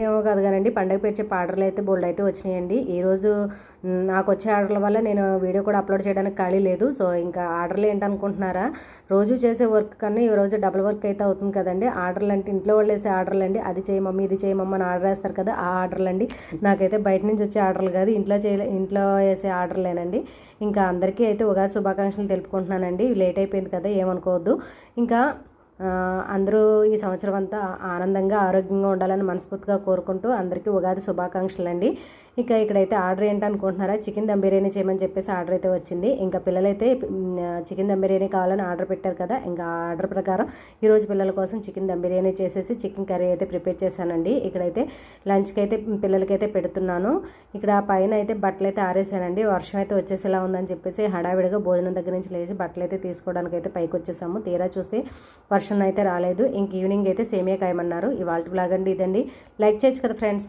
ఏమో కాదు కానండి, పండగ పేర్చే ఆర్డర్లు అయితే బోల్డ్ అయితే వచ్చినాయండి. ఈరోజు నాకు వచ్చే ఆర్డర్ల వల్ల నేను వీడియో కూడా అప్లోడ్ చేయడానికి ఖాళీ లేదు. సో ఇంకా ఆర్డర్లు ఏంటనుకుంటున్నారా, రోజు చేసే వర్క్ కన్నా ఈ రోజు డబుల్ వర్క్ అయితే అవుతుంది కదండి. ఆర్డర్లు అంటే ఇంట్లో వాళ్ళు వేసే ఆర్డర్లు అండి. అది చేయమమ్మీ ఇది చేయమమ్మని ఆర్డర్ వేస్తారు కదా, ఆ ఆర్డర్లు అండి. నాకైతే బయట నుంచి వచ్చే ఆర్డర్లు కాదు, ఇంట్లో వేసే ఆర్డర్లేనండి. ఇంకా అందరికీ అయితే ఉగాది శుభాకాంక్షలు తెలుపుకుంటున్నానండి. లేట్ అయిపోయింది కదా, ఏమనుకోవద్దు. ఇంకా అందరూ ఈ సంవత్సరం అంతా ఆనందంగా ఆరోగ్యంగా ఉండాలని మనస్ఫూర్తిగా కోరుకుంటూ అందరికీ ఉగాది శుభాకాంక్షలు అండి. ఇక ఇక్కడైతే ఆర్డర్ ఏంటనుకుంటున్నారా, చికెన్ దమ్ బిర్యానీ చేయమని చెప్పేసి ఆర్డర్ అయితే వచ్చింది. ఇంకా పిల్లలైతే చికెన్ దమ్ బిర్యానీ కావాలని ఆర్డర్ పెట్టారు కదా, ఇంకా ఆర్డర్ ప్రకారం ఈరోజు పిల్లల కోసం చికెన్ దమ్ బిర్యానీ చేసేసి చికెన్ కర్రీ అయితే ప్రిపేర్ చేశానండి. ఇక్కడైతే లంచ్కి అయితే పిల్లలకైతే పెడుతున్నాను. ఇక్కడ పైన అయితే బట్టలు అయితే ఆరేసానండి. వర్షం అయితే వచ్చేసేలా ఉందని చెప్పేసి హడావిడిగా భోజనం దగ్గర నుంచి లేచి బట్టలు అయితే తీసుకోవడానికి అయితే పైకి వచ్చేసాము. తీరా చూస్తే వర్షం అయితే రాలేదు. ఇంక ఈవినింగ్ అయితే సేమియా కాయమన్నారు. ఇవాళ బ్లాగ్ అండి ఇదండి. లైక్ చేయొచ్చు కదా ఫ్రెండ్స్.